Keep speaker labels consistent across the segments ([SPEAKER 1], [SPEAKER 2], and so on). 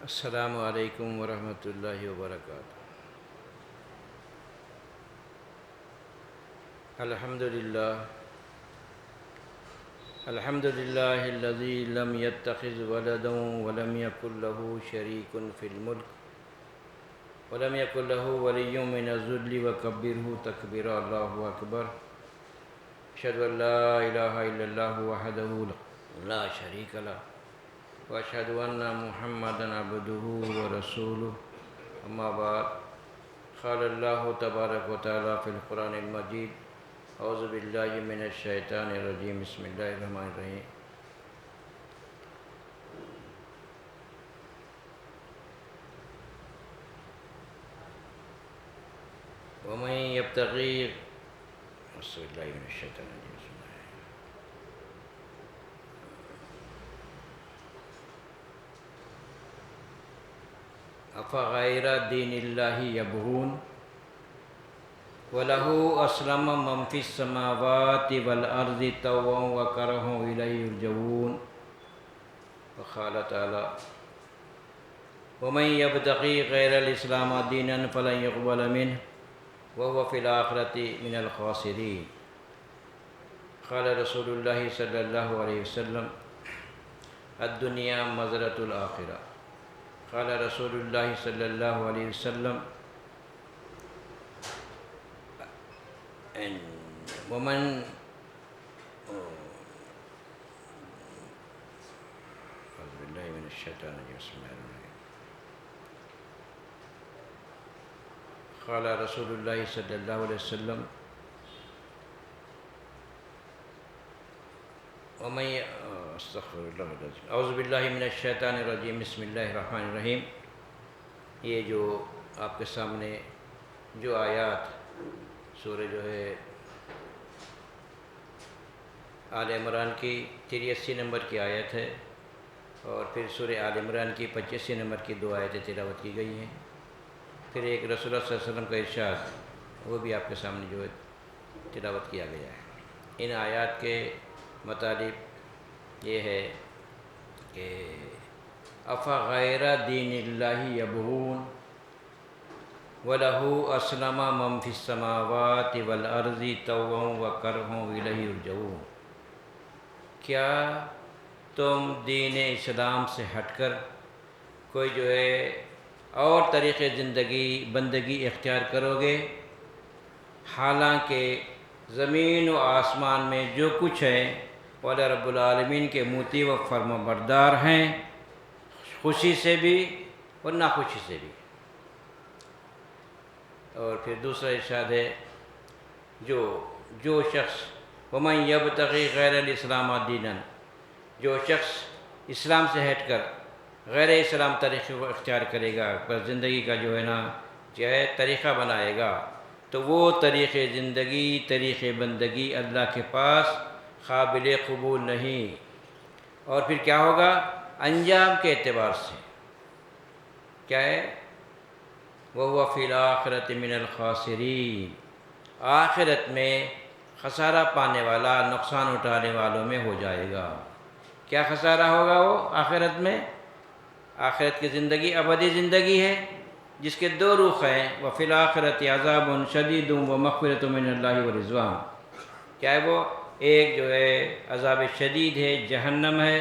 [SPEAKER 1] السلام علیکم ورحمۃ اللہ وبرکاتہ۔ الحمد للہ الذی لم يتخذ ولدا ولم يكن له شریک فی الملک ولم يكن له ولی من الذل وکبرہ تکبیرا۔ اللہ اکبر۔ اشہد ان لا الہ الا اللہ وحدہ لا شریک لہ واشہد ان محمدا عبدہ ورسولہ۔ اما بعد، قال اللہ تبارک و تعالی فی القرآن المجید، اعوذ باللہ من الشیطان الرجیم، بسم اللہ الرحمن الرحیم۔ ومن یبتغی بسم اللہ من الشیطان الرجیم، افغیر دین اللہ یبغون وَلَهُ أَسْلَمَ مَنْ فِي السَّمَاوَاتِ وَالْأَرْضِ طَوْعًا وَكَرْهًا وَإِلَيْهِ يُرْجَعُونَ۔ وقال تعالی: وَمَنْ يَبْتَغِ غَيْرَ الْإِسْلَامِ دِينًا فَلَنْ يُقْبَلَ مِنْهُ وَهُوَ فِي الْآخِرَةِ مِنَ الْخَاسِرِينَ۔ قال رسول اللہ صلی اللہ علیہ وسلم: الدنیا مزرعۃ الآخرہ۔ قال رسول اللہ صلی اللہ علیہ وسلم: ومن اعوذ باللہ من الشیطان الرجیم، بسم اللہ الرحمن الرحیم۔ قال رسول اللہ صلی اللہ علیہ وسلم: ومن استغفر اللہ العظیم، اعوذ باللہ من الشیطان الرجیم، بسم اللہ الرحمن الرحیم۔ یہ جو آپ کے سامنے جو آیات سورہ جو ہے آل عمران کی 83 نمبر کی آیت ہے، اور پھر سورہ آل عمران کی 85 نمبر کی دو آیتیں تلاوت کی گئی ہیں۔ پھر ایک رسول اللہ صلی اللہ علیہ وسلم کا ارشاد، وہ بھی آپ کے سامنے جو ہے تلاوت کیا گیا ہے۔ ان آیات کے مطالب یہ ہے کہ افغیر دین اللہ یبغون وَلَهُ أَسْلَمَ مَنْ فِي السَّمَاوَاتِ وَالْأَرْضِ طَوْعًا وَكَرْهًا وَإِلَيْهِ يُرْجَعُونَ۔ کیا تم دین اسلام سے ہٹ کر کوئی جو ہے اور طریقے زندگی بندگی اختیار کرو گے، حالانکہ زمین و آسمان میں جو کچھ ہے وہ اللہ رب العالمین کے مطیع و فرما بردار ہیں، خوشی سے بھی اور ناخوشی سے بھی۔ اور پھر دوسرا ارشاد ہے، جو شخص وَمَنْ يَبْتَغِي غَيْرَ الْإِسْلَامَ دِينًا، جو شخص اسلام سے ہٹ کر غیر اسلام طریقے کو اختیار کرے گا، پر زندگی کا جو ہے نا چاہے طریقہ بنائے گا، تو وہ طریقے زندگی طریقے بندگی اللہ کے پاس قابل قبول نہیں۔ اور پھر کیا ہوگا؟ انجام کے اعتبار سے کیا ہے؟ وَهُوَ فِي الْآخِرَةِ مِنَ الْخَاسِرِينَ، آخرت میں خسارہ پانے والا، نقصان اٹھانے والوں میں ہو جائے گا۔ کیا خسارہ ہوگا وہ آخرت میں؟ آخرت کی زندگی ابدی زندگی ہے، جس کے دو رخ ہیں، وَفِي الْآخِرَةِ عَذَابٌ شَدِيدٌ وَمَغْفِرَةٌ مِّنَ اللَّهِ وَرِضْوَانٌ۔ کیا ہے وہ؟ ایک جو ہے عذاب شدید ہے، جہنم ہے،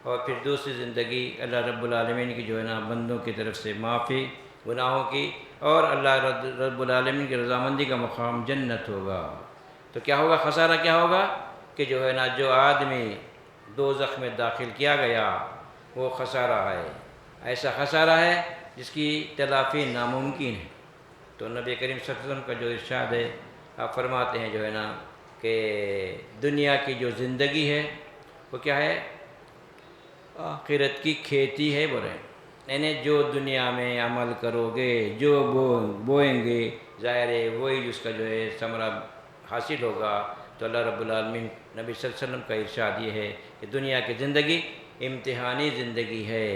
[SPEAKER 1] اور پھر دوسری زندگی اللہ رب العالمین کی جو ہے نا بندوں کی طرف سے معافی گناہوں کی، اور اللہ رب العالمین کی رضامندی کا مقام جنت ہوگا۔ تو کیا ہوگا؟ خسارہ کیا ہوگا کہ جو ہے نا جو آدمی دوزخ میں داخل کیا گیا وہ خسارہ ہے، ایسا خسارہ ہے جس کی تلافی ناممکن ہے۔ تو نبی کریم صلی اللہ علیہ وسلم کا جو ارشاد ہے، آپ فرماتے ہیں جو ہے نا کہ دنیا کی جو زندگی ہے وہ کیا ہے؟ آخرت کی کھیتی ہے بولے، یعنی جو دنیا میں عمل کرو گے، جو بوئیں گے، ظاہر ہے وہی اس کا جو ہے ثمرہ حاصل ہوگا۔ تو اللہ رب العالمین نبی صلی اللہ علیہ وسلم کا ارشاد یہ ہے کہ دنیا کی زندگی امتحانی زندگی ہے۔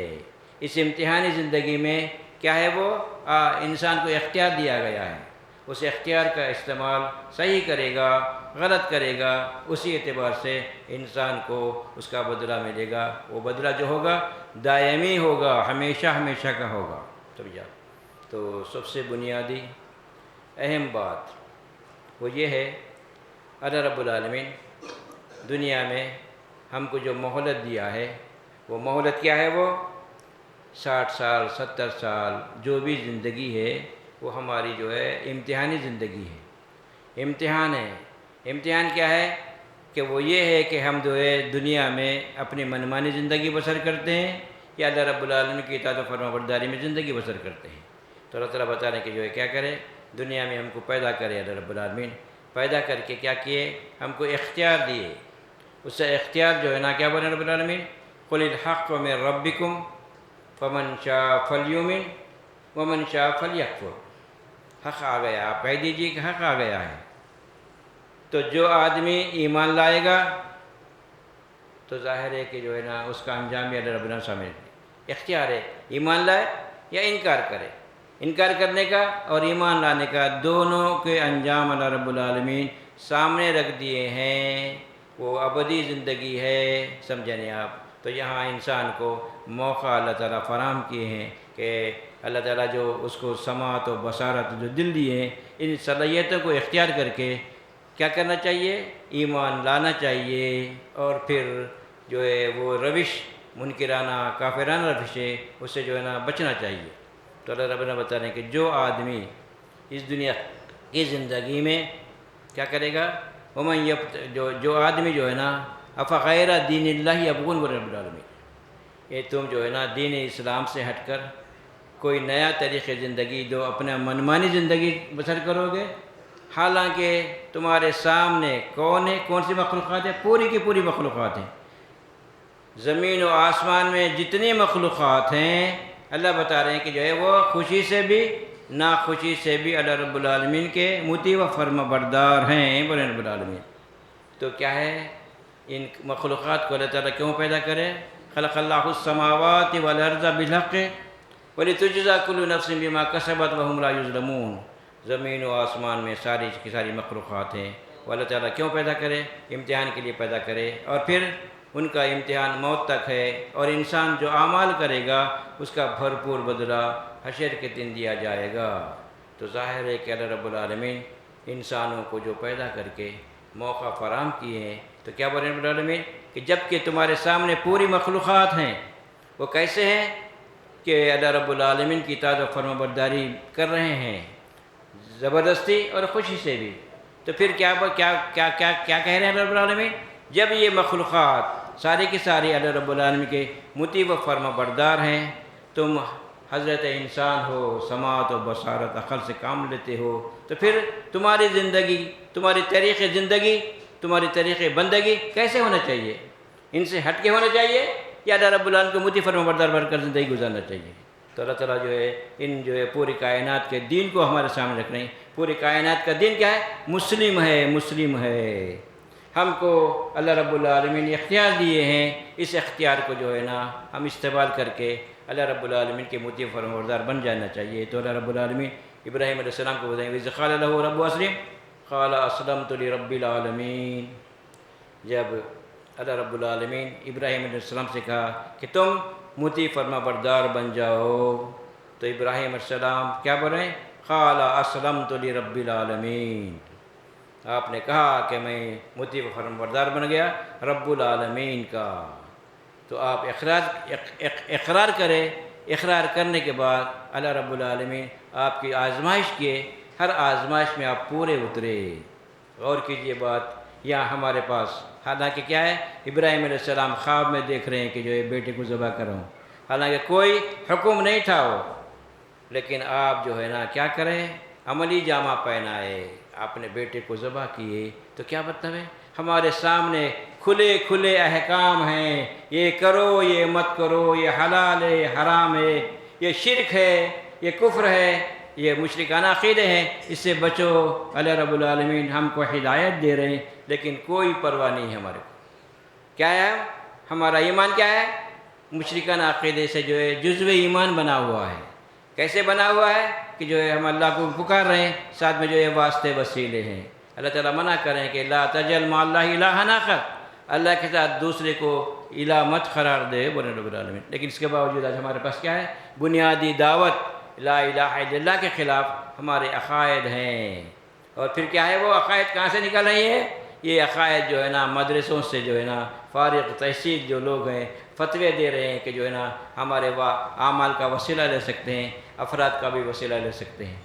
[SPEAKER 1] اس امتحانی زندگی میں کیا ہے؟ وہ انسان کو اختیار دیا گیا ہے، اس اختیار کا استعمال صحیح کرے گا غلط کرے گا اسی اعتبار سے انسان کو اس کا بدلہ ملے گا، وہ بدلہ جو ہوگا دائمی ہوگا، ہمیشہ ہمیشہ کا ہوگا۔ تو سب سے بنیادی اہم بات وہ یہ ہے، اللہ رب العالمین دنیا میں ہم کو جو مہلت دیا ہے، وہ مہلت کیا ہے؟ وہ 60 سال 70 سال جو بھی زندگی ہے وہ ہماری جو ہے امتحانی زندگی ہے، امتحان ہے۔ امتحان کیا ہے؟ کہ وہ یہ ہے کہ ہم جو ہے دنیا میں اپنی منمانی زندگی بسر کرتے ہیں یا اللہ رب العالمین کی اطاعت و فرمانبرداری میں زندگی بسر کرتے ہیں۔ تو اللہ تعالیٰ بتا رہے ہیں کہ جو ہے کیا کرے، دنیا میں ہم کو پیدا کرے اللہ رب العالمین، پیدا کر کے کیا کیے؟ ہم کو اختیار دیے۔ اس سے اختیار جو ہے نا کیا بولے رب العالمین؟ قل الحق من ربکم فمن شاء فلیؤمن ومن شاء فلیکفر۔ حق آ گیا، آپ کہہ دیجیے کہ حق آ گیا ہے۔ تو جو آدمی ایمان لائے گا تو ظاہر ہے کہ جو ہے نا اس کا انجام بھی اللہ رب العالمین سامنے اختیار ہے، ایمان لائے یا انکار کرے۔ انکار کرنے کا اور ایمان لانے کا دونوں کے انجام اللہ رب العالمین سامنے رکھ دیے ہیں، وہ ابدی زندگی ہے، سمجھے نہیں آپ؟ تو یہاں انسان کو موقع اللہ تعالیٰ فراہم کیے ہیں کہ اللہ تعالیٰ جو اس کو سماعت و بصارت جو دل دیے ہیں، ان صلاحیتوں کو اختیار کر کے کیا کرنا چاہیے؟ ایمان لانا چاہیے، اور پھر جو ہے وہ روش منکرانہ کافرانہ روش ہے اس سے جو ہے نا بچنا چاہیے۔ تو اللہ رب نے بتا رہے ہیں کہ جو آدمی اس دنیا کی زندگی میں کیا کرے گا، جو آدمی جو ہے نا افغیر دین اللہ یبغون رب العالمین، یہ تم جو ہے نا دین اسلام سے ہٹ کر کوئی نیا طریقے زندگی دو، اپنا منمانی زندگی بسر کرو گے، حالانکہ تمہارے سامنے کون سی مخلوقات ہیں؟ پوری کی پوری مخلوقات ہیں، زمین و آسمان میں جتنی مخلوقات ہیں، اللہ بتا رہے ہیں کہ جو ہے وہ خوشی سے بھی ناخوشی سے بھی اللہ رب العالمین کے مطیع و فرما بردار ہیں بولے رب العالمین۔ تو کیا ہے، ان مخلوقات کو اللہ تعالیٰ کیوں پیدا کرے؟ خلق اللہ السماوات والارض بالحق ولتجزی کل نفس بما کسبت وہم لا یظلمون۔ زمین و آسمان میں ساری کی ساری مخلوقات ہیں، وہ اللہ تعالیٰ کیوں پیدا کرے؟ امتحان کے لیے پیدا کرے، اور پھر ان کا امتحان موت تک ہے، اور انسان جو اعمال کرے گا اس کا بھرپور بدلہ حشر کے دن دیا جائے گا۔ تو ظاہر ہے کہ اللہ رب العالمین انسانوں کو جو پیدا کر کے موقع فراہم کیے ہیں، تو کیا بولے رب العالمین کہ جب کہ تمہارے سامنے پوری مخلوقات ہیں، وہ کیسے ہیں کہ اللہ رب العالمین کی اطاعت و فرما برداری کر رہے ہیں زبردستی اور خوشی سے بھی، تو پھر کیا کہہ رہے ہیں رب العالمین؟ جب یہ مخلوقات ساری کی ساری اللہ رب العالمین کے مطیع و فرما بردار ہیں، تم حضرت انسان ہو، سماعت و بصارت عقل سے کام لیتے ہو، تو پھر تمہاری زندگی، تمہاری طریقے زندگی، تمہاری طریقے بندگی کیسے ہونا چاہیے؟ ان سے ہٹ کے ہونا چاہیے یا اللہ رب العالمین کو مطیع فرما بردار بن کر زندگی گزارنا چاہیے؟ تو اللہ تعالیٰ جو ہے ان جو ہے پوری کائنات کے دین کو ہمارے سامنے رکھ رہے ہیں۔ پوری کائنات کا دین کیا ہے؟ مسلم ہے، مسلم ہے۔ ہم کو اللہ رب العالمین نے اختیار دیے ہیں، اس اختیار کو جو ہے نا ہم استعمال کر کے اللہ رب العالمین کے مطیع فرمانبردار بن جانا چاہیے۔ تو اللہ رب العالمین ابراہیم علیہ السلام کو بتائیں وَإِذْ قَالَ لَهُ رَبُّهُ أَسْلِمْ قَالَ أَسْلَمْتُ لِرَبِّ الْعَالَمِينَ۔ جب اللہ رب العالمین ابراہیم علیہ السلام سے کہا کہ تم مطیع فرما بردار بن جاؤ، تو ابراہیم علیہ السلام کیا بولے؟ قَالَ أَسْلَمْتُ لِرَبِّ الْعَالَمِينَ۔ آپ نے کہا کہ میں مطیع فرما بردار بن گیا رب العالمین کا۔ تو آپ اقرار کریں، اقرار کرنے کے بعد اللہ رب العالمین آپ کی آزمائش کیے، ہر آزمائش میں آپ پورے اترے۔ غور کیجئے بات، یہاں ہمارے پاس حالانکہ کیا ہے، ابراہیم علیہ السلام خواب میں دیکھ رہے ہیں کہ جو ہے بیٹے کو ذبح کروں، حالانکہ کوئی حکم نہیں تھا وہ، لیکن آپ جو ہے نا کیا کریں، عملی جامہ پہنائے، اپنے بیٹے کو ذبح کیے۔ تو کیا مطلب ہے؟ ہمارے سامنے کھلے کھلے احکام ہیں، یہ کرو، یہ مت کرو، یہ حلال ہے، حرام ہے، یہ شرک ہے، یہ کفر ہے، یہ مشرکانہ عقیدے ہیں، اس سے بچو۔ اللہ رب العالمین ہم کو ہدایت دے رہے ہیں، لیکن کوئی پرواہ نہیں ہے ہمارے کو۔ کیا ہے ہمارا ایمان؟ کیا ہے؟ مشرکانہ عقیدے سے جو ہے جزو ایمان بنا ہوا ہے۔ کیسے بنا ہوا ہے کہ جو ہے ہم اللہ کو پکار رہے ہیں، ساتھ میں جو ہے واسطے وسیلے ہیں، اللہ تعالیٰ منع کریں کہ لا تجعل مع اللہ الہا آخر، اللہ کے ساتھ دوسرے کو الہ مت قرار دے بولے رب العالمین۔ لیکن اس کے باوجود آج ہمارے پاس کیا ہے؟ بنیادی دعوت لا الہ الا اللہ کے خلاف ہمارے عقائد ہیں۔ اور پھر کیا ہے وہ عقائد کہاں سے نکل رہی ہے؟ یہ عقائد جو ہے نا مدرسوں سے جو ہے نا فارغ تحصیل جو لوگ ہیں فتوے دے رہے ہیں کہ جو ہے نا ہمارے اعمال کا وسیلہ لے سکتے ہیں، افراد کا بھی وسیلہ لے سکتے ہیں۔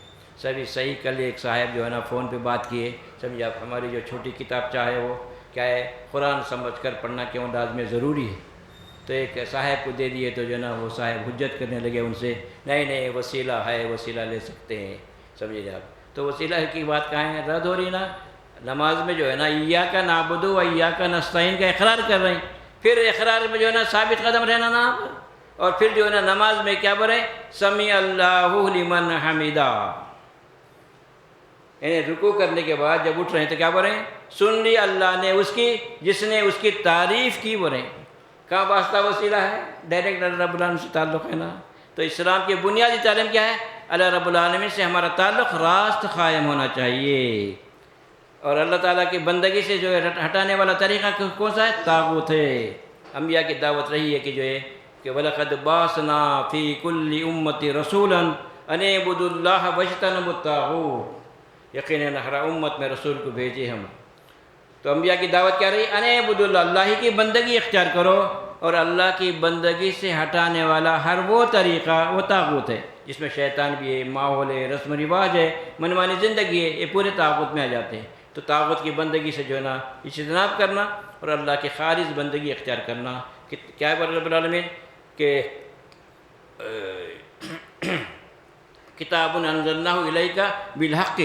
[SPEAKER 1] سبھی صحیح کل ایک صاحب جو ہے نا فون پہ بات کیے، سمجھا ہماری جو چھوٹی کتاب چاہے وہ کیا ہے قرآن سمجھ کر پڑھنا کیوں لازم ضروری ہے، تو ایک صاحب کو دے دیے تو جو ہے نا وہ صاحب حجت کرنے لگے ان سے، نہیں وسیلہ ہے، وسیلہ لے سکتے ہیں، سمجھے آپ؟ تو وسیلہ کی بات کہاں ہے؟ رد ہو رہی نا نماز میں جو ہے نا ایاک نعبد و ایاک نستعین کا اقرار کر رہے ہیں، پھر اقرار میں جو ہے نا ثابت قدم رہنا نا، اور پھر جو ہے نا نماز میں کیا بولے؟ سمیع اللہ لمن حمیدہ، یعنی رکوع کرنے کے بعد جب اٹھ رہے ہیں تو کیا بولیں؟ سن لی اللہ نے اس کی جس نے اس کی تعریف کی، بولیں کہاں واسطہ وسیلہ ہے؟ ڈائریکٹ اللہ رب العالمین سے تعلق ہے نا۔ تو اسلام کی بنیادی تعلیم کیا ہے؟ اللہ رب العالمین سے ہمارا تعلق راست قائم ہونا چاہیے، اور اللہ تعالیٰ کی بندگی سے جو ہے ہٹانے والا طریقہ کون سا ہے؟ طاغوت ہے۔ انبیاء کی دعوت رہی ہے کہ جو ہے کہ وَلَقَدْ بَعَثْنَا فِي كُلِّ أُمَّةٍ رَسُولًا أَنِ اعْبُدُوا اللَّهَ وَاجْتَنِبُوا الطَّاغُوتَ، یقیناً ہر امت میں رسول کو بھیجے ہم۔ تو انبیاء کی دعوت کیا رہی؟ ان اعبدوا اللہ، اللہ کی بندگی اختیار کرو، اور اللہ کی بندگی سے ہٹانے والا ہر وہ طریقہ وہ طاغوت ہے، جس میں شیطان بھی ہے، ماحول ہے، رسم و رواج ہے، منمانی زندگی ہے، یہ پورے طاغوت میں آ جاتے ہیں۔ تو طاغوت کی بندگی سے جو ہے نا اجتناب کرنا اور اللہ کی خالص بندگی اختیار کرنا۔ کیا ہے رب العالمین کہ کتاب انزلناہ الیک بالحق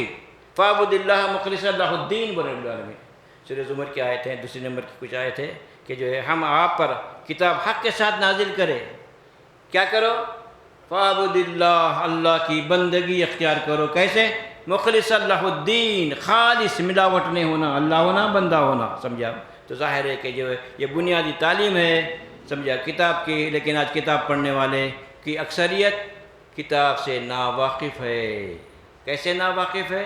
[SPEAKER 1] فاعبد اللہ مخلصا لہ الدین بولے رب العالمین۔ سورہ زمر کی آیت ہیں، دوسری نمبر کی کچھ آیت ہے کہ جو ہے ہم آپ پر کتاب حق کے ساتھ نازل کرے، کیا کرو؟ فاعبد اللہ، اللہ کی بندگی اختیار کرو، کیسے؟ مخلصا لہ الدین، خالص، ملاوٹ نہیں ہونا، اللہ ہونا بندہ ہونا، سمجھا؟ تو ظاہر ہے کہ جو ہے یہ بنیادی تعلیم ہے، سمجھا، کتاب کی۔ لیکن آج کتاب پڑھنے والے کی اکثریت کتاب سے ناواقف ہے۔ کیسے ناواقف ہے؟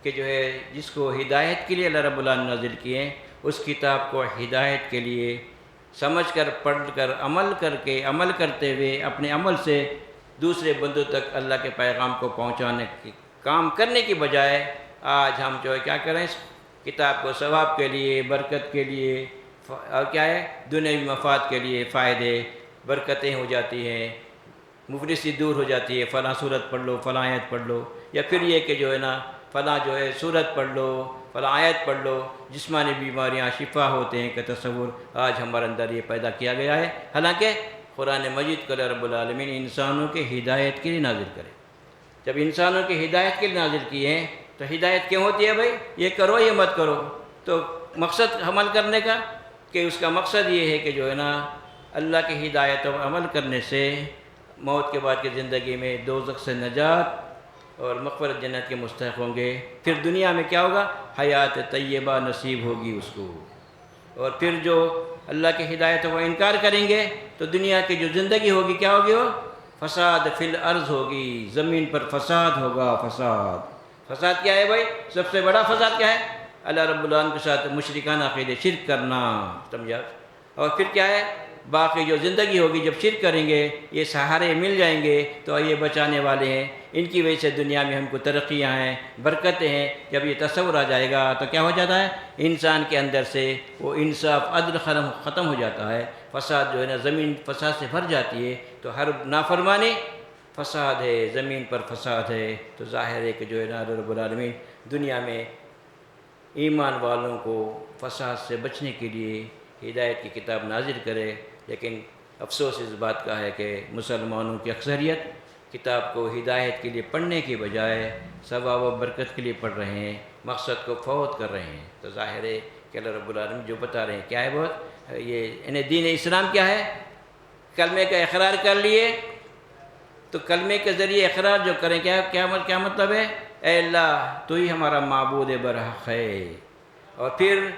[SPEAKER 1] کہ جو ہے جس کو ہدایت کے لیے اللہ رب العالمین نازل کیے، اس کتاب کو ہدایت کے لیے سمجھ کر پڑھ کر عمل کرتے ہوئے اپنے عمل سے دوسرے بندوں تک اللہ کے پیغام کو پہنچانے کی کام کرنے کی بجائے آج ہم جو ہے کیا کریں؟ اس کتاب کو ثواب کے لیے، برکت کے لیے، اور کیا ہے دنیاوی مفاد کے لیے، فائدے برکتیں ہو جاتی ہیں، مفلسی دور ہو جاتی ہے، فلاں صورت پڑھ لو، فلاں آیت پڑھ لو، یا پھر یہ کہ جو ہے نا فلاں جو ہے صورت پڑھ لو، فلاں آیت پڑھ لو، جسمانی بیماریاں شفا ہوتے ہیں کا تصور آج ہمارے اندر یہ پیدا کیا گیا ہے۔ حالانکہ قرآن مجید کو رب العالمین انسانوں کے ہدایت کے لیے نازل کرے۔ جب انسانوں کی ہدایت کے لیے نازل کیے ہیں تو ہدایت کیوں ہوتی ہے بھائی؟ یہ کرو یہ مت کرو، تو مقصد عمل کرنے کا کہ اس کا مقصد یہ ہے کہ جو ہے نا اللہ کی ہدایت و عمل کرنے سے موت کے بعد کی زندگی میں دوزخ سے نجات اور مغفرت جنت کے مستحق ہوں گے، پھر دنیا میں کیا ہوگا؟ حیات طیبہ نصیب ہوگی اس کو، اور پھر جو اللہ کی ہدایت کو انکار کریں گے تو دنیا کی جو زندگی ہوگی کیا ہوگی؟ وہ فساد فی الارض ہوگی، زمین پر فساد ہوگا۔ فساد کیا ہے بھائی؟ سب سے بڑا فساد کیا ہے؟ اللہ رب العالمین کے ساتھ مشرکانہ عقیدے، شرک کرنا، سمجھا؟ اور پھر کیا ہے؟ باقی جو زندگی ہوگی جب شرک کریں گے، یہ سہارے مل جائیں گے تو یہ بچانے والے ہیں، ان کی وجہ سے دنیا میں ہم کو ترقیاں ہیں، برکتیں ہیں۔ جب یہ تصور آ جائے گا تو کیا ہو جاتا ہے؟ انسان کے اندر سے وہ انصاف عدل ختم ہو جاتا ہے، فساد جو ہے نا زمین فساد سے بھر جاتی ہے، تو ہر نافرمانی فساد ہے، زمین پر فساد ہے۔ تو ظاہر ہے کہ جو ہے نا رب العالمین دنیا میں ایمان والوں کو فساد سے بچنے کے لیے ہدایت کی کتاب نازل کرے، لیکن افسوس اس بات کا ہے کہ مسلمانوں کی اکثریت کتاب کو ہدایت کے لیے پڑھنے کے بجائے ثواب و برکت کے لیے پڑھ رہے ہیں، مقصد کو فوت کر رہے ہیں۔ تو ظاہر ہے کہ اللہ رب العالمین جو بتا رہے ہیں کیا ہے؟ بہت یہ دین اسلام کیا ہے؟ کلمے کا اقرار کر لیے تو کلمے کے ذریعے اقرار جو کریں کیا مطلب ہے؟ اے اللہ تو ہی ہمارا معبود برحق ہے، اور پھر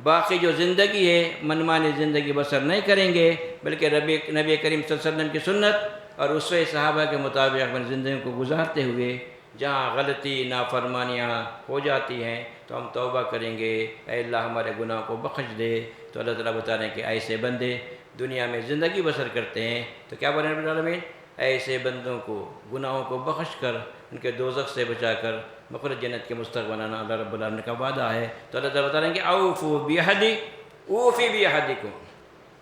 [SPEAKER 1] باقی جو زندگی ہے منمانی زندگی بسر نہیں کریں گے، بلکہ نبی کریم صلی اللہ علیہ وسلم کی سنت اور اسوہ صحابہ کے مطابق اپنی زندگی کو گزارتے ہوئے جہاں غلطی نافرمانیاں ہو جاتی ہیں تو ہم توبہ کریں گے، اے اللہ ہمارے گناہوں کو بخش دے۔ تو اللہ تعالیٰ بتا رہے ہیں کہ ایسے بندے دنیا میں زندگی بسر کرتے ہیں تو کیا بولے رب العالمین، ایسے بندوں کو گناہوں کو بخش کر ان کے دوزخ سے بچا کر مغفرت جنت کے مستحق بنانا اللہ رب العالمین کا وعدہ ہے۔ تو اللہ تعالیٰ بتا رہے ہیں کہ اوفو بعہدی اوفی بعہدکم،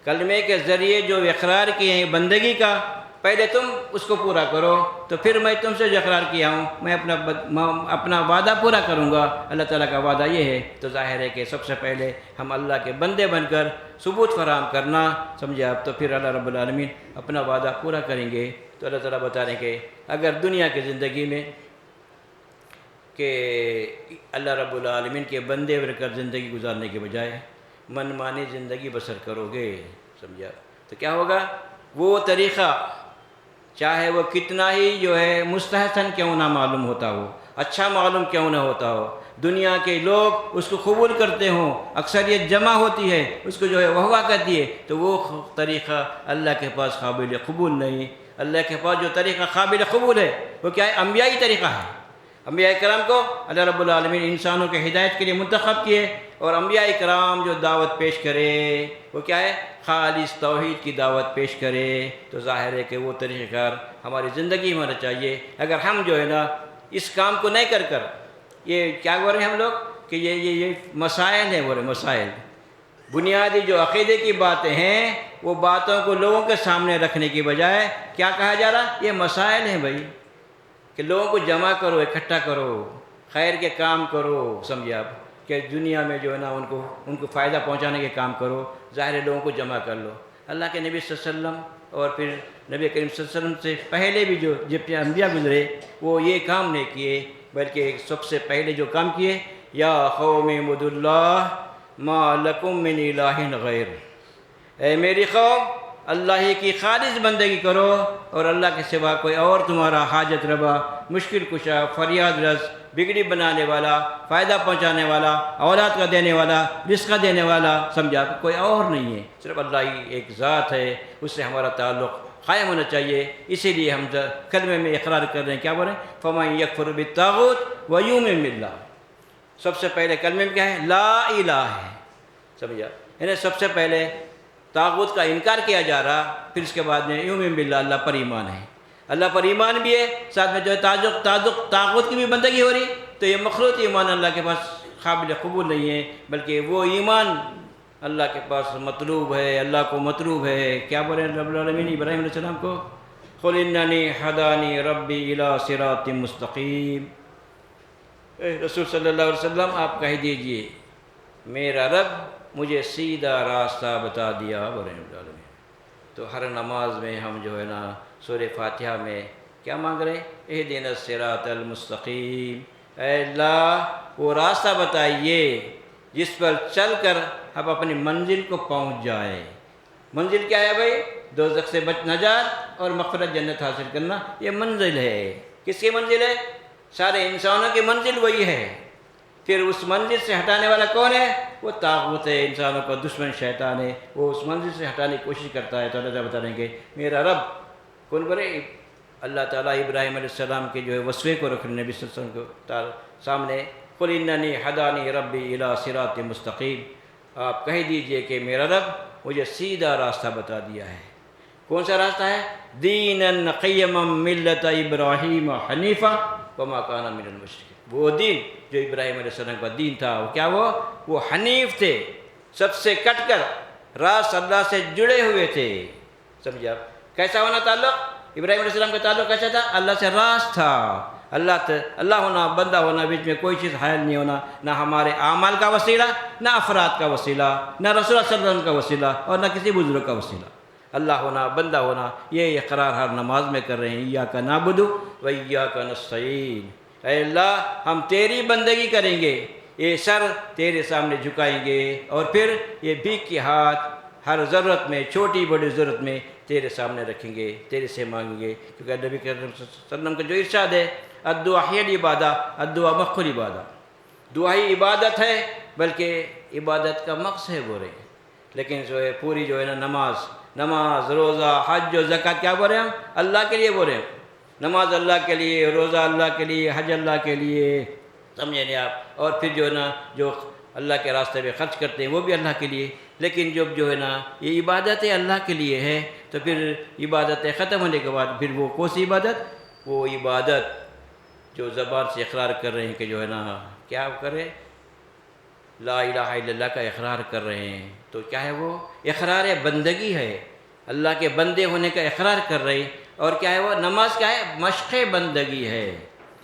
[SPEAKER 1] کلمے کے ذریعے جو اقرار کیے ہیں بندگی کا، پہلے تم اس کو پورا کرو، تو پھر میں تم سے جو اقرار کیا ہوں میں اپنا وعدہ پورا کروں گا۔ اللہ تعالیٰ کا وعدہ یہ ہے، تو ظاہر ہے کہ سب سے پہلے ہم اللہ کے بندے بن کر ثبوت فراہم کرنا، سمجھے آپ، تو پھر اللہ رب العالمین اپنا وعدہ پورا کریں گے۔ تو اللہ تعالیٰ بتا رہے ہیں کہ اگر دنیا کی زندگی میں کہ اللہ رب العالمین کے بندے بن کر زندگی گزارنے کے بجائے من مانی زندگی بسر کرو گے، سمجھا، تو کیا ہوگا؟ وہ طریقہ چاہے وہ کتنا ہی جو ہے مستحسن کیوں نہ معلوم ہوتا ہو، اچھا معلوم کیوں نہ ہوتا ہو، دنیا کے لوگ اس کو قبول کرتے ہوں، اکثریت جمع ہوتی ہے اس کو جو ہے واہ کرتی ہے، تو وہ طریقہ اللہ کے پاس قابل قبول نہیں۔ اللہ کے پاس جو طریقہ قابل قبول ہے وہ کیا ہے؟ انبیائی طریقہ ہے۔ انبیاء کرام کو اللہ رب العالمین انسانوں کے ہدایت کے لیے منتخب کیے، اور انبیاء کرام جو دعوت پیش کرے وہ کیا ہے؟ خالص توحید کی دعوت پیش کرے۔ تو ظاہر ہے کہ وہ طریقہ کار ہماری زندگی میں ہونا چاہیے۔ اگر ہم جو ہے نا اس کام کو نہیں کر یہ کیا بول رہے ہیں ہم لوگ کہ یہ مسائل ہیں، بولے مسائل، بنیادی جو عقیدے کی باتیں ہیں وہ باتوں کو لوگوں کے سامنے رکھنے کی بجائے کیا کہا جا رہا؟ یہ مسائل ہیں بھائی، کہ لوگوں کو جمع کرو، اکٹھا کرو، خیر کے کام کرو، سمجھے آپ، کہ دنیا میں جو ہے نا ان کو فائدہ پہنچانے کے کام کرو، ظاہر لوگوں کو جمع کر لو۔ اللہ کے نبی صلی اللہ علیہ وسلم اور پھر نبی کریم صلی اللہ علیہ وسلم سے پہلے بھی جو جتنے انبیاء گزرے وہ یہ کام نہیں کیے، بلکہ سب سے پہلے جو کام کیے، یا قوم اعبدوا اللہ ما لکم من الہ غیر، اے میری قوم اللہ ہی کی خالص بندگی کرو، اور اللہ کے سوا کوئی اور تمہارا حاجت روا، مشکل کشا، فریاد رس، بگڑی بنانے والا، فائدہ پہنچانے والا، اولاد کا دینے والا، رزق دینے والا، سمجھا، کوئی اور نہیں ہے، صرف اللہ ہی ایک ذات ہے، اس سے ہمارا تعلق قائم ہونا چاہیے۔ اسی لیے ہم کلمے میں اقرار کر رہے ہیں، کیا بولیں؟ فَمَن يَكْفُرْ بِالطَّاغُوتِ وَيُؤْمِن بِاللَّهِ، سب سے پہلے کلمے میں کیا ہے؟ لا الہ ہے، سمجھا، یعنی سب سے پہلے طاغوت کا انکار کیا جا رہا، پھر اس کے بعد میں یؤمن باللہ، اللہ پر ایمان ہے، اللہ پر ایمان بھی ہے، ساتھ میں جو ہے طاغوت کی بھی بندگی ہو رہی، تو یہ مخلوط ایمان اللہ کے پاس قابل قبول نہیں ہے، بلکہ وہ ایمان اللہ کے پاس مطلوب ہے، اللہ کو مطلوب ہے۔ کیا بولے رب العالمین ابراہیم علیہ السلام کو؟ قُلْ إِنَّنِي هَدَانِي رَبِّي إِلَىٰ صِرَاطٍ مُسْتَقِيمٍ، اے رسول صلی اللہ علیہ وسلم آپ کہہ دیجئے میرا رب مجھے سیدھا راستہ بتا دیا، بولے رب العالمین۔ تو ہر نماز میں ہم جو ہے نا سورہ فاتحہ میں کیا مانگ رہے ہیں؟ اہدنا الصراط المستقیم، اے اللہ وہ راستہ بتائیے جس پر چل کر ہم اپنی منزل کو پہنچ جائیں۔ منزل کیا ہے بھائی؟ دوزخ سے نجات اور مغفرت جنت حاصل کرنا، یہ منزل ہے۔ کس کی منزل ہے؟ سارے انسانوں کی منزل وہی ہے۔ پھر اس منزل سے ہٹانے والا کون ہے؟ وہ طاغوت ہے، انسانوں کا دشمن شیطان ہے، وہ اس منزل سے ہٹانے کی کوشش کرتا ہے۔ تو اللہ تعالیٰ بتا رہے ہیں کہ میرا رب کون بولے؟ اللہ تعالیٰ ابراہیم علیہ السلام کے جو ہے وصفے کو رکھ نبی صلی اللہ علیہ وسلم کو سامنے، قُلْ إِنَّنِي هَدَانِي رَبِّي إِلَىٰ صِرَاطٍ مُسْتَقِيمٍ، آپ کہہ دیجئے کہ میرا رب مجھے سیدھا راستہ بتا دیا ہے۔ کون سا راستہ ہے؟ دِينًا قِيَّمًا مِلَّةَ إِبْرَاهِيمَ حَنِيفًا وَمَا كَانَ مِنَ الْمُشْرِكِينَ، وہ دین جو ابراہیم علیہ السلام کا دین تھا، وہ کیا؟ وہ حنیف تھے، سب سے کٹ کر راست اللہ سے جڑے ہوئے تھے، سمجھا؟ کیسا ہونا تعلق؟ ابراہیم علیہ السلام کا تعلق کیسا تھا؟ اللہ سے راست تھا، اللہ ہونا، بندہ ہونا، بیچ میں کوئی چیز حائل نہیں ہونا، نہ ہمارے اعمال کا وسیلہ، نہ افراد کا وسیلہ، نہ رسول اللہ صلی اللہ علیہ وسلم کا وسیلہ، اور نہ کسی بزرگ کا وسیلہ، اللہ ہونا، بندہ ہونا، یہ اقرار ہر نماز میں کر رہے ہیں۔ ایاک نعبد و ایاک نستعین، اے اللہ ہم تیری بندگی کریں گے، یہ سر تیرے سامنے جھکائیں گے، اور پھر یہ بھیک کے ہاتھ ہر ضرورت میں، چھوٹی بڑی ضرورت میں تیرے سامنے رکھیں گے، تیرے سے مانگیں گے، کیونکہ نبی کریم صلی اللہ علیہ وسلم کا جو ارشاد ہے، الدعاء ہی العبادہ، الدعاء مخ العبادہ، دعا ہی عبادت ہے، بلکہ عبادت کا مقصد ہے بول رہے ہیں، لیکن جو ہے پوری جو ہے نا نماز، روزہ، حج و زکوٰۃ کیا بول رہے ہیں ہم؟ اللہ کے لیے بول رہے ہیں، نماز اللہ کے لیے، روزہ اللہ کے لیے، حج اللہ کے لیے، سمجھے نہیں آپ؟ اور پھر جو ہے نا جو اللہ کے راستے میں خرچ کرتے ہیں وہ بھی اللہ کے لیے۔ لیکن جب جو ہے نا یہ عبادتیں اللہ کے لیے ہے تو پھر عبادتیں ختم ہونے کے بعد پھر وہ کون سی عبادت؟ وہ عبادت جو زبان سے اقرار کر رہے ہیں کہ جو ہے نا کیا کرے، لا الہ الا اللہ کا اقرار کر رہے ہیں، تو کیا ہے وہ؟ اقرار بندگی ہے، اللہ کے بندے ہونے کا اقرار کر رہے ہیں۔ اور کیا ہے وہ؟ نماز کیا ہے؟ مشق بندگی ہے،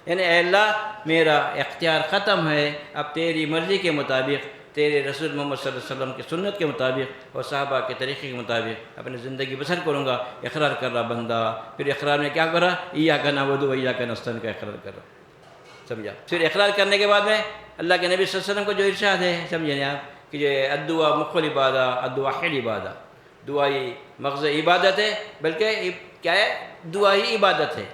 [SPEAKER 1] یعنی اے اللہ میرا اختیار ختم ہے، اب تیری مرضی کے مطابق، تیرے رسول محمد صلی اللہ علیہ وسلم کی سنت کے مطابق اور صحابہ کے طریقے کے مطابق اپنی زندگی بسر کروں گا۔ اقرار کر رہا بندہ، پھر اقرار میں کیا کر رہا؟ ایاک نعبد و ایاک نستعین کا اقرار کر رہا، سمجھا؟ پھر اقرار کرنے کے بعد میں اللہ کے نبی صلی اللہ علیہ وسلم کو جو ارشاد ہے، سمجھے نہیں آپ؟ کہ یہ الدعا مخ العبادہ، الدعا حل عبادہ، دعائی مغز عبادت ہے، بلکہ کیا ہے؟ دعا ہی عبادت ہے۔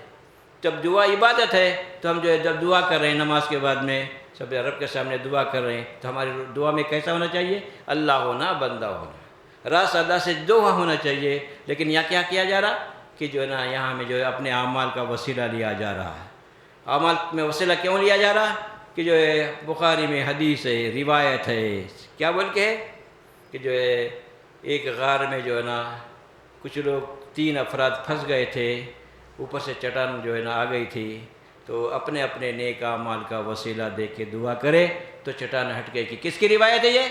[SPEAKER 1] جب دعا عبادت ہے تو ہم جو ہے جب دعا کر رہے ہیں نماز کے بعد میں سب رب کے سامنے دعا کر رہے ہیں تو ہماری دعا میں کیسا ہونا چاہیے؟ اللہ ہونا، بندہ ہونا، راست اللہ سے دعا ہونا چاہیے۔ لیکن یہاں کیا کیا جا رہا کہ جو ہے نا یہاں میں جو ہے اپنے اعمال کا وسیلہ لیا جا رہا ہے۔ اعمال میں وسیلہ کیوں لیا جا رہا کہ جو ہے بخاری میں حدیث ہے، روایت ہے، کیا بول کے ہے کہ جو ہے ایک غار میں جو ہے نا کچھ لوگ 3 افراد پھنس گئے تھے، اوپر سے چٹان جو ہے نا آ گئی تھی، تو اپنے اپنے نیک اعمال کا وسیلہ دے کے دعا کرے تو چٹان ہٹ گئی۔ کہ کس کی روایت ہے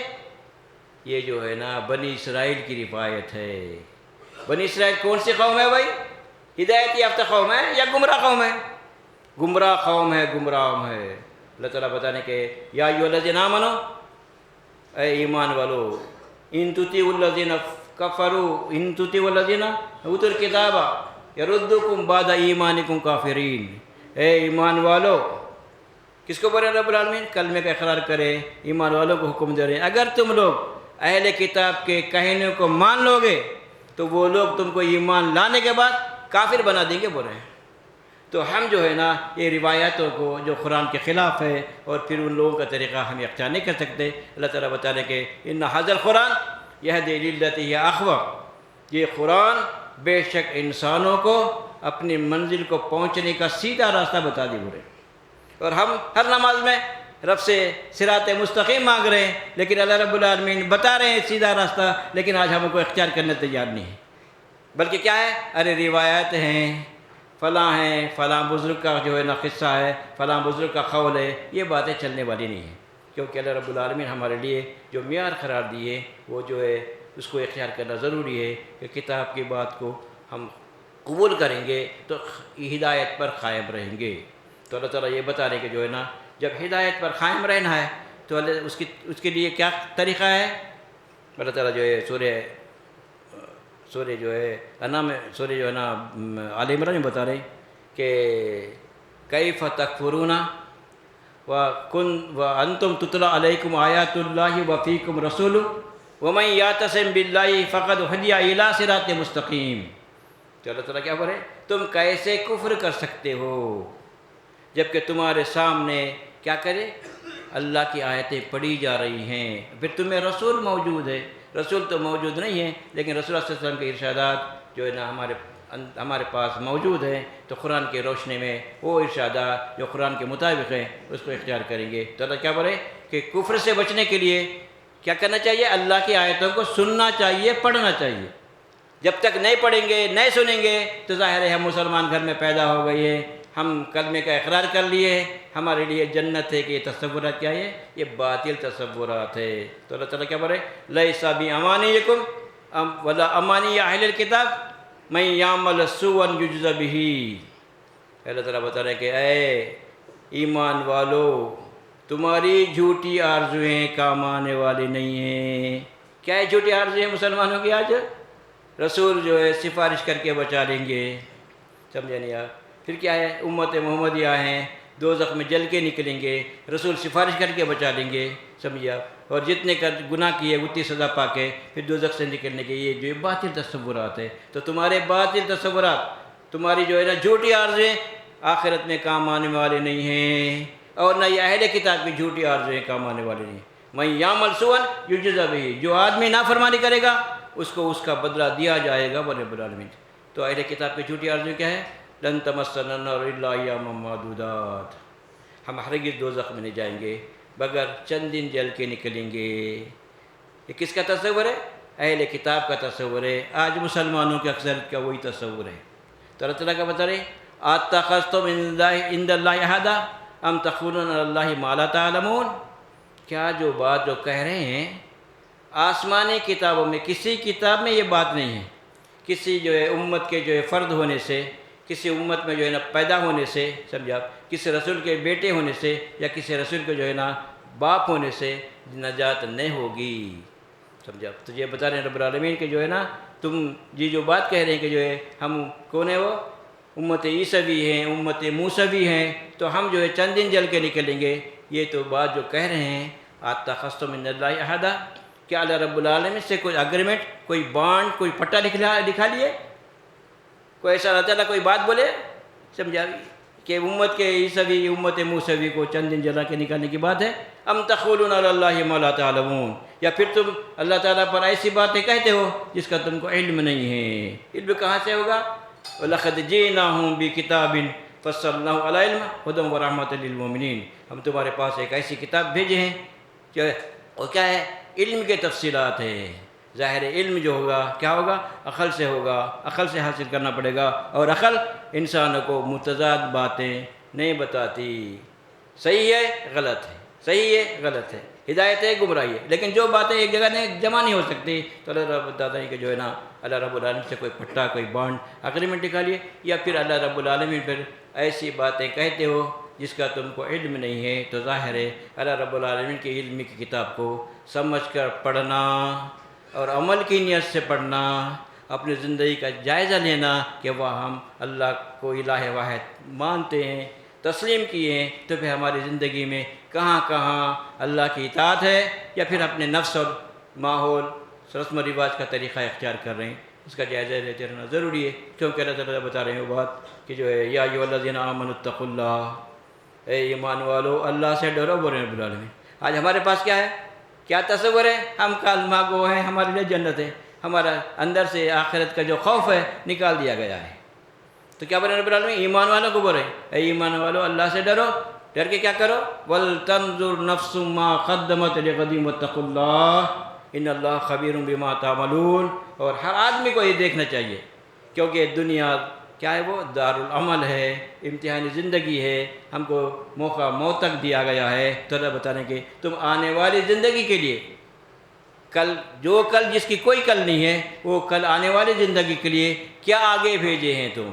[SPEAKER 1] یہ جو ہے نا بنی اسرائیل کی روایت ہے۔ بنی اسرائیل کون سی قوم ہے بھائی؟ ہدایت یافتہ قوم ہے یا گمراہ قوم ہے؟ گمراہ قوم ہے، گمراہ قوم ہے۔ اللہ تعالیٰ بتانے کے یا ایھا الذین آمنوا، اے ایمان والو، ان تطیعوا الذین کفروا، ان تطیعوا الذین اوتوا الکتاب یردوکم بعد ایمانکم کافرین۔ اے ایمان والو، کس کو بولے رب العالمین؟ کلمے کا اقرار کرے، ایمان والوں کو حکم دے رہے ہیں اگر تم لوگ اہل کتاب کے کہنے کو مان لو گے تو وہ لوگ تم کو ایمان لانے کے بعد کافر بنا دیں گے، بول رہے ہیں۔ تو ہم جو ہے نا یہ روایتوں کو جو قرآن کے خلاف ہے اور پھر ان لوگوں کا طریقہ ہم اختیار نہیں کر سکتے۔ اللہ تعالیٰ بتانے کہ ان ھذا القرآن یہدی للتی ہی اقوم، یہ قرآن بے شک انسانوں کو اپنی منزل کو پہنچنے کا سیدھا راستہ بتا دی بولے۔ اور ہم ہر نماز میں رب سے صراط مستقیم مانگ رہے ہیں، لیکن اللہ رب العالمین بتا رہے ہیں سیدھا راستہ، لیکن آج ہم کو اختیار کرنے تیار نہیں ہے، بلکہ کیا ہے؟ ارے روایت ہیں، فلاں ہیں، فلاں بزرگ کا جو ہے نا قصہ ہے، فلاں بزرگ کا قول ہے، یہ باتیں چلنے والی نہیں ہیں، کیونکہ اللہ رب العالمین ہمارے لیے جو معیار قرار دیے وہ جو ہے اس کو اختیار کرنا ضروری ہے کہ کتاب کی بات کو ہم قبول کریں گے تو ہدایت پر قائم رہیں گے۔ تو اللہ تعالیٰ یہ بتا رہے کہ جو ہے نا جب ہدایت پر قائم رہنا ہے تو اللہ اس کے لیے کیا طریقہ ہے؟ اللہ تعالیٰ جو ہے سورہ جو ہے سورہ جو ہے نا آل عمران میں بتا رہے کہ کیف تکفرون وانتم تتلی علیکم آیات اللہ وفیکم رسول ومن یعتصم باللہ فقد ہدی الی صراط مستقیم۔ تو اللہ تعالیٰ کیا بولے؟ تم کیسے کفر کر سکتے ہو جبکہ تمہارے سامنے کیا کرے؟ اللہ کی آیتیں پڑھی جا رہی ہیں، پھر تمہیں رسول موجود ہے۔ رسول تو موجود نہیں ہے لیکن رسول اللہ صلی اللہ علیہ وسلم کے ارشادات جو ہے نا ہمارے پاس موجود ہیں، تو قرآن کی روشنی میں وہ ارشادات جو قرآن کے مطابق ہیں اس کو اختیار کریں گے۔ تو اللہ کیا بولے کہ کفر سے بچنے کے لیے کیا کرنا چاہیے؟ اللہ کی آیتوں کو سننا چاہیے، پڑھنا چاہیے۔ جب تک نہیں پڑھیں گے، نہیں سنیں گے تو ظاہر ہے ہم مسلمان گھر میں پیدا ہو گئی ہے، ہم کلمے کا اقرار کر لیے، ہمارے لیے جنت ہے کہ یہ تصورات کیا ہے؟ یہ باطل تصورات ہے۔ تو اللہ تعالیٰ کیا بولے؟ لیس بامانیکم ولا امانی اہل الکتاب من یعمل سوءا یجز بہ۔ اللہ تعالیٰ بتا رہے ہیں کہ اے ایمان والو، تمہاری جھوٹی آرزویں کام آنے والی نہیں ہیں۔ کیا ہے جھوٹی آرزویں مسلمانوں کی؟ آج رسول جو ہے سفارش کر کے بچا لیں گے، سمجھے نہیں آپ؟ پھر کیا ہے؟ امت محمدیہ ہیں، دوزخ میں جل کے نکلیں گے، رسول سفارش کر کے بچا لیں گے، سمجھے آپ؟ اور جتنے کا گناہ کیے اتنی سزا پا کے پھر دوزخ سے نکلنے کے، یہ جو باطل تصورات ہے۔ تو تمہارے باطل تصورات، تمہاری جو ہے نا جھوٹی آرزویں آخرت میں کام آنے والے نہیں ہیں، اور نہ یہ اہل کتاب کی جھوٹی آرزویں کام آنے والی نہیں۔ من یعمل سوءا یجز بہ، جو آدمی نافرمانی کرے گا اس کو اس کا بدلہ دیا جائے گا رب العالمین۔ تو اہل کتاب کی جھوٹی آرزو کیا ہے؟ لن تمسنا النار الا ایاما معدودات، ہم ہرگز دوزخ میں نہیں جائیں گے بغیر چند دن جل کے نکلیں گے۔ یہ کس کا تصور ہے؟ اہل کتاب کا تصور ہے۔ آج مسلمانوں کے اکثریت کا وہی تصور ہے۔ تو اللہ تعالیٰ کا بتا رہے اتخذتم عند اللہ عہدا ام تقولون علی اللہ ما لا تعلمون، کیا جو بات جو کہہ رہے ہیں آسمانی کتابوں میں کسی کتاب میں یہ بات نہیں ہے، کسی جو ہے امت کے جو ہے فرد ہونے سے، کسی امت میں جو ہے نا پیدا ہونے سے، سمجھا، کسی رسول کے بیٹے ہونے سے یا کسی رسول کے جو ہے نا باپ ہونے سے نجات نہیں ہوگی، سمجھا۔ تو یہ بتا رہے ہیں رب العالمین کہ جو ہے نا تم یہ جو بات کہہ رہے ہیں کہ جو ہے ہم کون ہے، وہ امت عیسوی ہیں، امت موسوی ہیں، تو ہم جو ہے چند دن جل کے نکلیں گے، یہ تو بات جو کہہ رہے ہیں اتخذتم من اللہ عہدا، کیا اللہ رب العالمین سے کوئی اگریمنٹ، کوئی بانڈ، کوئی پٹا لکھا لیے؟ کوئی ایسا اللہ تعالیٰ کوئی بات بولے، سمجھا، کہ امت کے عیسوی امت موسوی کو چند دن جلا کے نکالنے کی بات ہے؟ ام تقولون علی اللہ ما لا تعلمون، یا پھر تم اللہ تعالیٰ پر ایسی باتیں کہتے ہو جس کا تم کو علم نہیں ہے۔ علم کہاں سے ہوگا؟ وَلَقَدْ جِئْنَاهُمْ بِكِتَابٍ فَصَّلْنَاهُ عَلَى عِلْمٍ هُدًى وَرَحْمَةً لِّلْمُؤْمِنِينَ، ہم تمہارے پاس ایک ایسی کتاب بھیجے ہیں جو وہ کیا ہے؟ علم کے تفصیلات ہے۔ ظاہر علم جو ہوگا کیا ہوگا؟ عقل سے ہوگا، عقل سے حاصل کرنا پڑے گا، اور عقل انسانوں کو متضاد باتیں نہیں بتاتی، صحیح ہے غلط ہے، صحیح ہے غلط ہے، ہدایت ہے گمراہی ہے، لیکن جو باتیں ایک جگہ نہیں جمع نہیں ہو سکتی، تو اللہ رب بتاتا ہے کہ جو ہے نا اللہ رب العالمین سے کوئی پٹا، کوئی بانڈ، اگریمنٹ نکالیے، یا پھر اللہ رب العالمین پھر ایسی باتیں کہتے ہو جس کا تم کو علم نہیں ہے۔ تو ظاہر ہے اللہ رب العالمین کی علم کی کتاب کو سمجھ کر پڑھنا اور عمل کی نیت سے پڑھنا، اپنی زندگی کا جائزہ لینا کہ وہ ہم اللہ کو الہ واحد مانتے ہیں، تسلیم کیے ہیں، تو پھر ہماری زندگی میں کہاں کہاں اللہ کی اطاعت ہے یا پھر اپنے نفس اور ماحول، رسم و رواج کا طریقہ اختیار کر رہے ہیں، اس کا جائزہ لیتے رہنا ضروری ہے، کیونکہ اللہ تعالیٰ بتا رہے ہیں وہ بات کہ جو ہے یا ایھا الذین آمنوا اتقوا اللہ، اے ایمان والو اللہ سے ڈرو، بول رہے ہیں رب العالمین۔ آج ہمارے پاس کیا ہے؟ کیا تصور ہے؟ ہم کلمہ گو ہیں، ہمارے لیے جنت ہے، ہمارا اندر سے آخرت کا جو خوف ہے نکال دیا گیا ہے۔ تو کیا بولے رب العالمین؟ ایمان والوں کو بول رہے ہیں اے ایمان والو اللہ سے ڈرو، ڈر کے کیا کرو؟ وَلْتَنْظُرْ نَفْسٌ مَّا قَدَّمَتْ لِغَدٍ وَاتَّقُوا اللَّهَ إِنَّ اللَّهَ خَبِيرٌ بِمَا تَعْمَلُونَ۔ اور ہر آدمی کو یہ دیکھنا چاہیے، کیونکہ دنیا کیا ہے؟ وہ دار العمل ہے، امتحانی زندگی ہے، ہم کو موقع موت تک دیا گیا ہے، تو اللہ بتانے کہ تم آنے والی زندگی کے لیے کل جس کی کوئی کل نہیں ہے، وہ کل آنے والی زندگی کے لیے کیا آگے بھیجے ہیں تم؟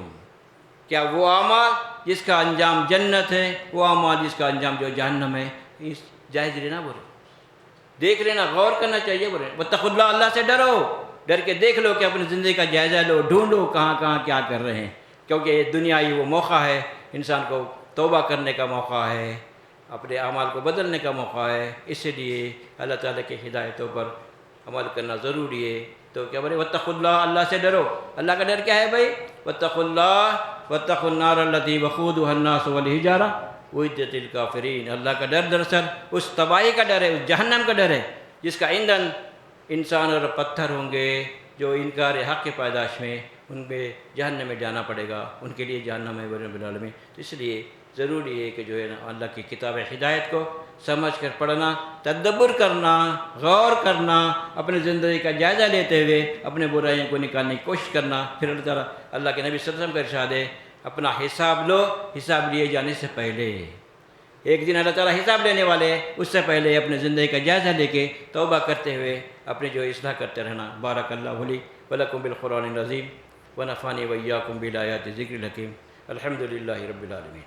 [SPEAKER 1] کیا وہ اعمال جس کا انجام جنت ہے، وہ اعمال جس کا انجام جو جہنم ہے؟ اس جائز لینا، بولے دیکھ لینا، غور کرنا چاہیے، بولے واتقوا اللہ، اللہ سے ڈرو، ڈر کے دیکھ لو کہ اپنی زندگی کا جائزہ لو، ڈھونڈو کہاں کہاں کیا کر رہے ہیں، کیونکہ یہ دنیا ہی وہ موقع ہے، انسان کو توبہ کرنے کا موقع ہے، اپنے اعمال کو بدلنے کا موقع ہے، اس لیے اللہ تعالیٰ کی ہدایتوں پر عمل کرنا ضروری ہے۔ تو کیا بولے واتقوا اللہ، اللہ سے ڈرو۔ اللہ کا ڈر کیا ہے بھائی؟ واتقوا اللہ واتقوا النار التي وقودها الناس والحجارہ اعدت للکافرین۔ اللہ کا ڈر دراصل اس تباہی کا ڈر ہے، اس جہنم کا ڈر ہے جس کا ایندھن انسان اور پتھر ہوں گے، جو انکار حق کے پیدائش میں ان پہ جہنم میں جانا پڑے گا، ان کے لیے جہنم ہے رب العالمین۔ تو اس لیے ضروری ہے کہ جو ہے نا اللہ کی کتاب ہدایت کو سمجھ کر پڑھنا، تدبر کرنا، غور کرنا، اپنی زندگی کا جائزہ لیتے ہوئے اپنے برائیوں کو نکالنے کی کوشش کرنا۔ پھر اللہ تعالیٰ، اللہ کے نبی صلی اللہ علیہ وسلم کا ارشاد ہے اپنا حساب لو، حساب لیے جانے سے پہلے، ایک دن اللہ تعالیٰ حساب لینے والے ہیں، اس سے پہلے اپنے زندگی کا جائزہ لے کے توبہ کرتے ہوئے اپنی جو اصلاح کرتے رہنا۔ بارک اللہ لی ولکم بالقرآن العظیم ونفعنی وإیاکم بالآیات ذکر الحکیم۔ الحمد للہ رب العالمین۔